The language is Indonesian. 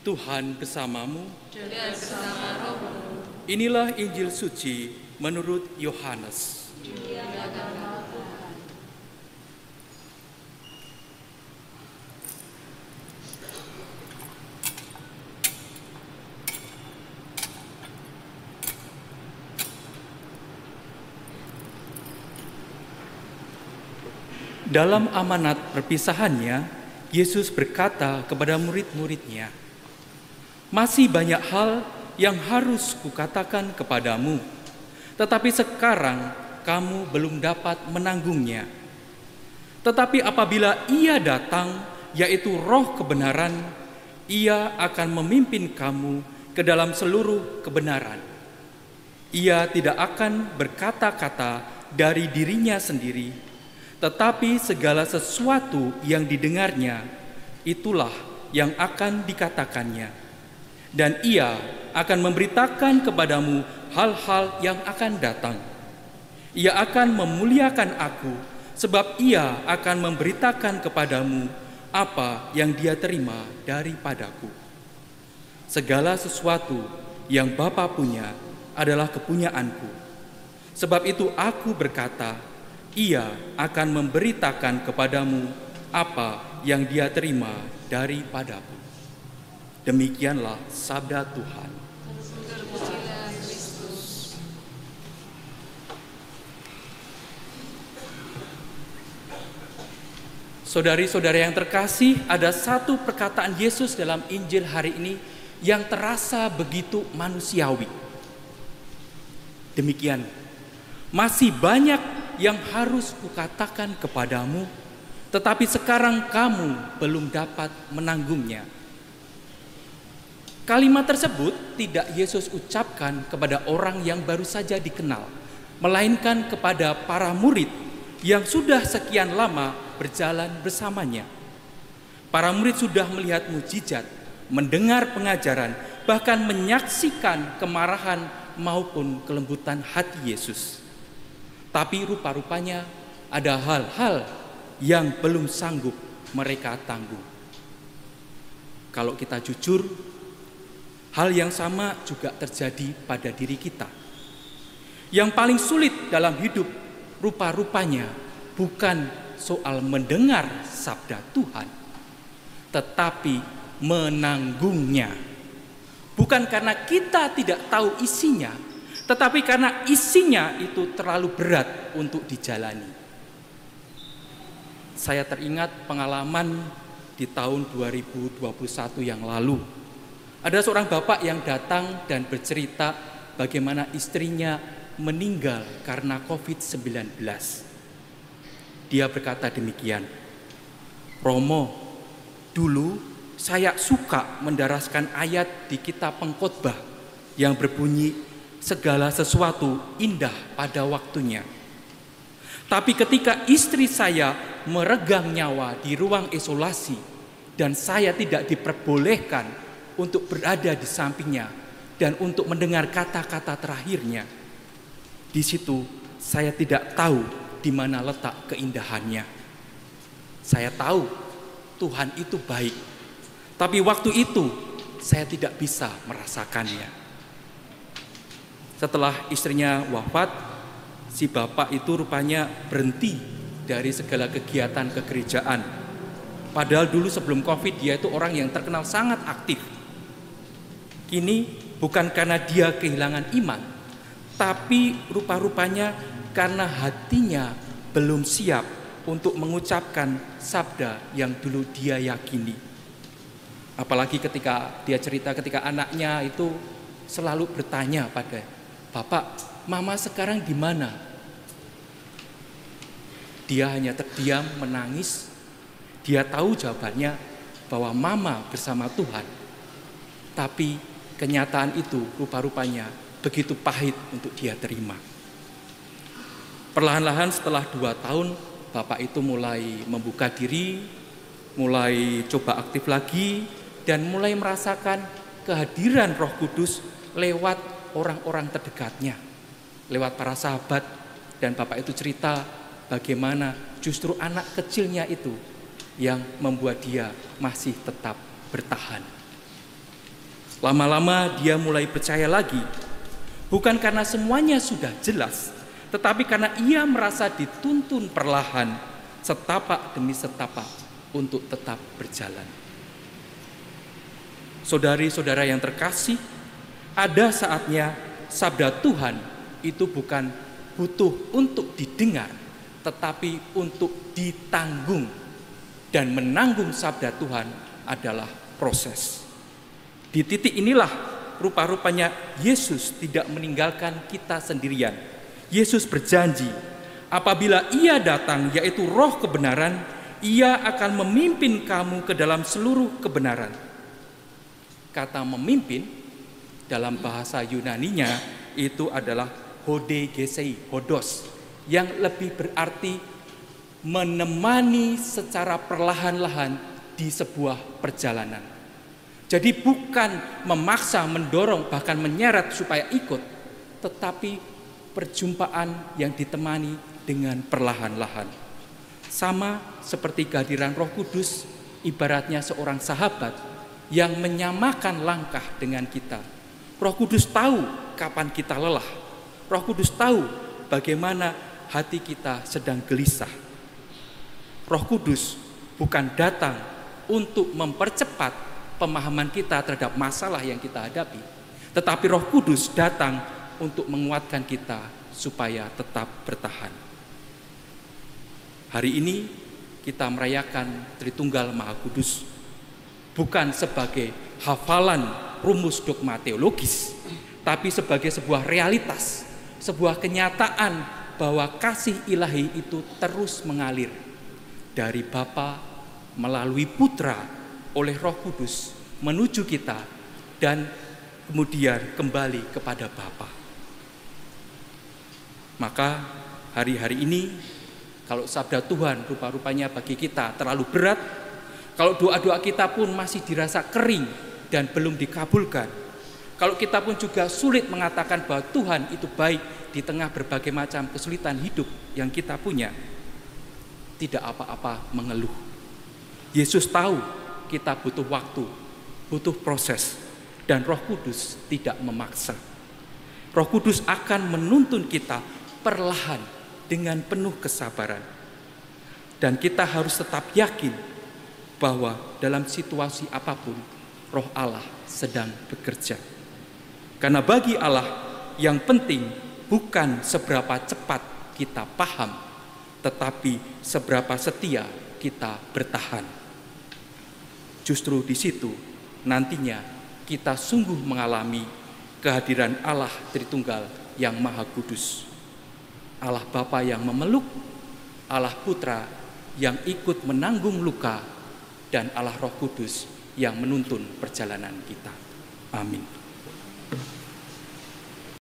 Tuhan bersamamu. Dan bersama rohmu. Inilah Injil suci menurut Yohanes. Dalam amanat perpisahannya, Yesus berkata kepada murid-muridnya, "Masih banyak hal yang harus kukatakan kepadamu, tetapi sekarang kamu belum dapat menanggungnya. Tetapi apabila Ia datang, yaitu Roh kebenaran, Ia akan memimpin kamu ke dalam seluruh kebenaran. Ia tidak akan berkata-kata dari dirinya sendiri, tetapi segala sesuatu yang didengarnya, itulah yang akan dikatakannya. Dan Ia akan memberitakan kepadamu hal-hal yang akan datang. Ia akan memuliakan Aku, sebab Ia akan memberitakan kepadamu apa yang Dia terima daripadaku. Segala sesuatu yang Bapa punya adalah kepunyaanku. Sebab itu Aku berkata, Ia akan memberitakan kepadamu apa yang Dia terima daripadaku." Demikianlah sabda Tuhan. Terpujilah Kristus. Saudari-saudari yang terkasih, ada satu perkataan Yesus dalam Injil hari ini yang terasa begitu manusiawi. Demikian, masih banyak yang harus kukatakan kepadamu, tetapi sekarang kamu belum dapat menanggungnya. Kalimat tersebut tidak Yesus ucapkan kepada orang yang baru saja dikenal, melainkan kepada para murid yang sudah sekian lama berjalan bersamanya. Para murid sudah melihat mukjizat, mendengar pengajaran, bahkan menyaksikan kemarahan maupun kelembutan hati Yesus. Tapi rupa-rupanya ada hal-hal yang belum sanggup mereka tanggung. Kalau kita jujur, hal yang sama juga terjadi pada diri kita. Yang paling sulit dalam hidup rupa-rupanya bukan soal mendengar sabda Tuhan, tetapi menanggungnya. Bukan karena kita tidak tahu isinya, tetapi karena isinya itu terlalu berat untuk dijalani. Saya teringat pengalaman di tahun 2021 yang lalu. Ada seorang bapak yang datang dan bercerita bagaimana istrinya meninggal karena COVID-19. Dia berkata demikian, "Romo, dulu saya suka mendaraskan ayat di kitab pengkhotbah yang berbunyi, segala sesuatu indah pada waktunya. Tapi ketika istri saya meregang nyawa di ruang isolasi dan saya tidak diperbolehkan untuk berada di sampingnya dan untuk mendengar kata-kata terakhirnya, di situ saya tidak tahu di mana letak keindahannya. Saya tahu Tuhan itu baik, tapi waktu itu saya tidak bisa merasakannya." Setelah istrinya wafat, si bapak itu rupanya berhenti dari segala kegiatan kegerejaan. Padahal dulu sebelum COVID dia itu orang yang terkenal sangat aktif. Kini bukan karena dia kehilangan iman, tapi rupa-rupanya karena hatinya belum siap untuk mengucapkan sabda yang dulu dia yakini. Apalagi ketika dia cerita ketika anaknya itu selalu bertanya pada, "Bapak, Mama sekarang di mana?" Dia hanya terdiam menangis. Dia tahu jawabannya bahwa Mama bersama Tuhan. Tapi kenyataan itu rupa-rupanya begitu pahit untuk dia terima. Perlahan-lahan setelah 2 tahun, Bapak itu mulai membuka diri, mulai coba aktif lagi, dan mulai merasakan kehadiran Roh Kudus lewat orang-orang terdekatnya, lewat para sahabat. Dan Bapak itu cerita bagaimana justru anak kecilnya itu yang membuat dia masih tetap bertahan. Lama-lama dia mulai percaya lagi, bukan karena semuanya sudah jelas, tetapi karena ia merasa dituntun perlahan, setapak demi setapak untuk tetap berjalan. Saudari-saudara yang terkasih, ada saatnya sabda Tuhan itu bukan butuh untuk didengar, tetapi untuk ditanggung. Dan menanggung sabda Tuhan adalah proses. Di titik inilah rupa-rupanya Yesus tidak meninggalkan kita sendirian. Yesus berjanji, apabila Ia datang, yaitu Roh kebenaran, Ia akan memimpin kamu ke dalam seluruh kebenaran. Kata memimpin dalam bahasa Yunaninya itu adalah hodegesei, hodos, yang lebih berarti menemani secara perlahan-lahan di sebuah perjalanan. Jadi bukan memaksa, mendorong, bahkan menyeret supaya ikut, tetapi perjumpaan yang ditemani dengan perlahan-lahan. Sama seperti kehadiran Roh Kudus, ibaratnya seorang sahabat yang menyamakan langkah dengan kita. Roh Kudus tahu kapan kita lelah. Roh Kudus tahu bagaimana hati kita sedang gelisah. Roh Kudus bukan datang untuk mempercepat pemahaman kita terhadap masalah yang kita hadapi, tetapi Roh Kudus datang untuk menguatkan kita supaya tetap bertahan. Hari ini kita merayakan Tritunggal Maha Kudus bukan sebagai hafalan rumus dogma teologis, tapi sebagai sebuah realitas, sebuah kenyataan bahwa kasih ilahi itu terus mengalir dari Bapa melalui Putra oleh Roh Kudus menuju kita dan kemudian kembali kepada Bapa. Maka hari-hari ini kalau sabda Tuhan rupa-rupanya bagi kita terlalu berat, kalau doa-doa kita pun masih dirasa kering dan belum dikabulkan, kalau kita pun juga sulit mengatakan bahwa Tuhan itu baik di tengah berbagai macam kesulitan hidup yang kita punya, tidak apa-apa mengeluh. Yesus tahu kita butuh waktu, butuh proses, dan Roh Kudus tidak memaksa. Roh Kudus akan menuntun kita perlahan dengan penuh kesabaran. Dan kita harus tetap yakin bahwa dalam situasi apapun Roh Allah sedang bekerja. Karena bagi Allah yang penting bukan seberapa cepat kita paham, tetapi seberapa setia kita bertahan. Justru di situ nantinya kita sungguh mengalami kehadiran Allah Tritunggal yang Maha Kudus. Allah Bapa yang memeluk, Allah Putra yang ikut menanggung luka, dan Allah Roh Kudus yang menuntun perjalanan kita. Amin.